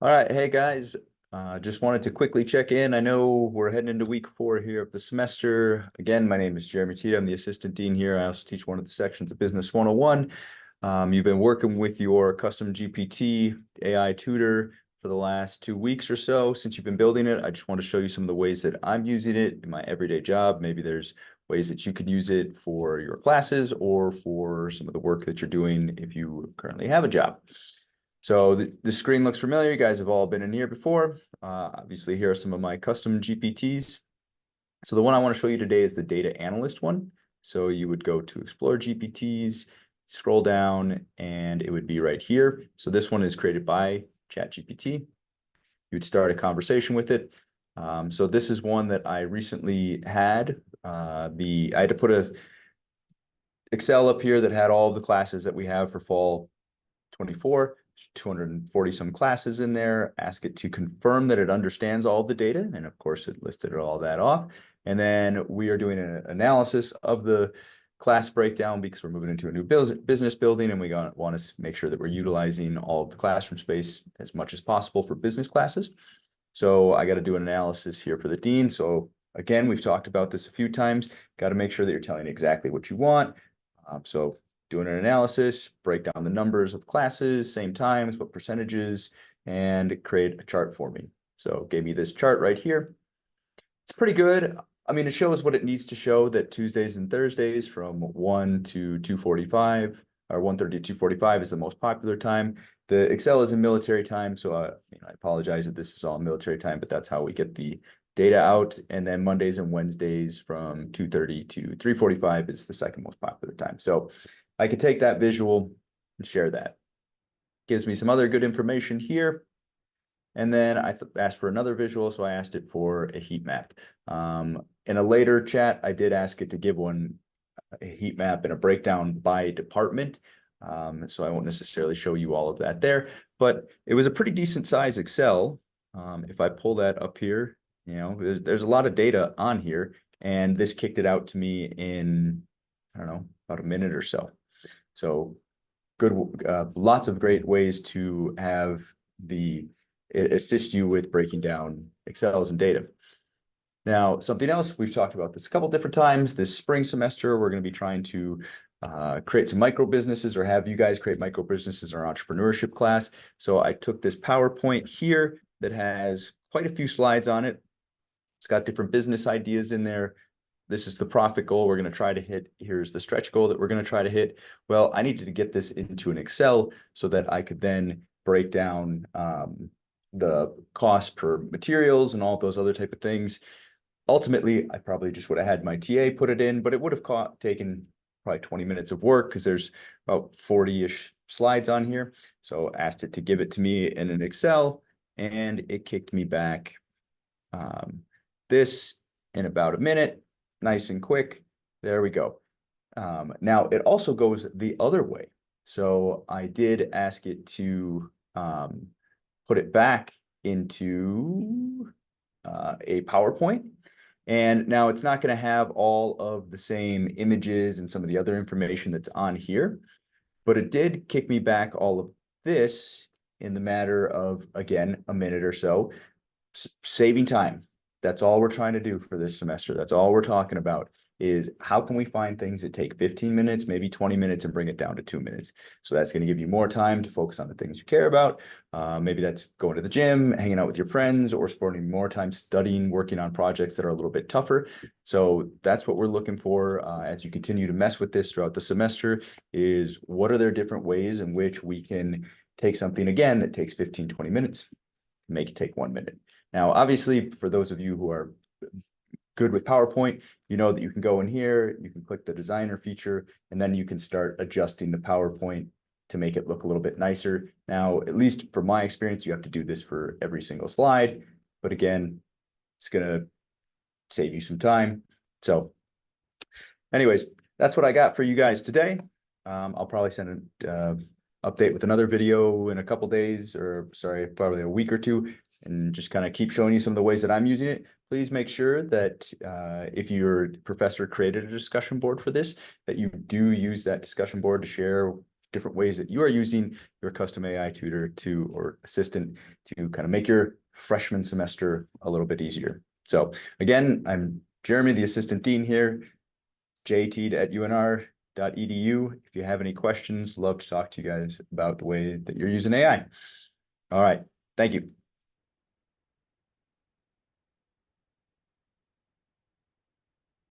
All right, hey guys, just wanted to quickly check in. I know we're heading into week 4 here of the semester. Again, my name is Jeremy Tita. I'm the assistant dean here. I also teach one of the sections of Business 101. You've been working with your custom GPT AI tutor for the last 2 weeks or so since you've been building it. I just want to show you some of the ways that I'm using it in my everyday job. Maybe there's ways that you could use it for your classes or for some of the work that you're doing if you currently have a job. So the screen looks familiar. You guys have all been in here before. Obviously, here are some of my custom GPTs. So the one I want to show you today is the data analyst one. So you would go to Explore GPTs, scroll down, and it would be right here. So this one is created by ChatGPT. You would start a conversation with it. So this is one that I recently had. I had to put a Excel up here that had all of the classes that we have for fall 24. 240 some classes in there, ask it to confirm that it understands all of the data. And of course, it listed all that off. And then we are doing an analysis of the class breakdown because we're moving into a new business building and we want to make sure that we're utilizing all of the classroom space as much as possible for business classes. So I got to do an analysis here for the dean. So again, we've talked about this a few times. Got to make sure that you're telling exactly what you want. So doing an analysis, break down the numbers of classes, same times, what percentages, and create a chart for me. So gave me this chart right here. It's pretty good. I mean, it shows what it needs to show, that Tuesdays and Thursdays from 1 to 2:45 or 1:30 to 2:45 is the most popular time. The Excel is in military time, so I apologize that this is all military time, but that's how we get the data out. And then Mondays and Wednesdays from 2:30 to 3:45 is the second most popular time. So I could take that visual and share that. Gives me some other good information here. And then I asked for another visual, so I asked it for a heat map. In a later chat, I did ask it to give one a heat map and a breakdown by department. So I won't necessarily show you all of that there, but it was a pretty decent size Excel. If I pull that up here, there's a lot of data on here, and this kicked it out to me in, I don't know, about a minute or so. So good, lots of great ways to have assist you with breaking down Excels and data. Now, something else, we've talked about this a couple different times. This spring semester, we're going to be trying to create some micro businesses, or have you guys create micro businesses in our entrepreneurship class. So I took this PowerPoint here that has quite a few slides on it. It's got different business ideas in there. This is the profit goal we're going to try to hit. Here's the stretch goal that we're going to try to hit. Well, I needed to get this into an Excel so that I could then break down the cost per materials and all those other type of things. Ultimately, I probably just would have had my TA put it in, but it would have taken probably 20 minutes of work because there's about 40-ish slides on here. So I asked it to give it to me in an Excel, and it kicked me back this in about a minute. Nice and quick. There we go. Now it also goes the other way. So I did ask it to put it back into a PowerPoint. And now it's not going to have all of the same images and some of the other information that's on here, but it did kick me back all of this in the matter of, again, a minute or so, saving time. That's all we're trying to do for this semester. That's all we're talking about, is how can we find things that take 15 minutes, maybe 20 minutes, and bring it down to 2 minutes. So that's going to give you more time to focus on the things you care about. Maybe that's going to the gym, hanging out with your friends, or spending more time studying, working on projects that are a little bit tougher. So that's what we're looking for as you continue to mess with this throughout the semester, is what are there different ways in which we can take something, again, that takes 15, 20 minutes, make it take 1 minute. Now, obviously, for those of you who are good with PowerPoint, you know that you can go in here, you can click the designer feature, and then you can start adjusting the PowerPoint to make it look a little bit nicer. Now, at least for my experience, you have to do this for every single slide. But again, it's going to save you some time. So anyways, that's what I got for you guys today. I'll probably send an update with another video in a couple days, or sorry, probably a week or two, and just kind of keep showing you some of the ways that I'm using it. Please make sure that if your professor created a discussion board for this, that you do use that discussion board to share different ways that you are using your custom AI tutor or assistant to kind of make your freshman semester a little bit easier. So again, I'm Jeremy, the assistant dean here, jt@unr.edu. If you have any questions, love to talk to you guys about the way that you're using AI. All right. Thank you.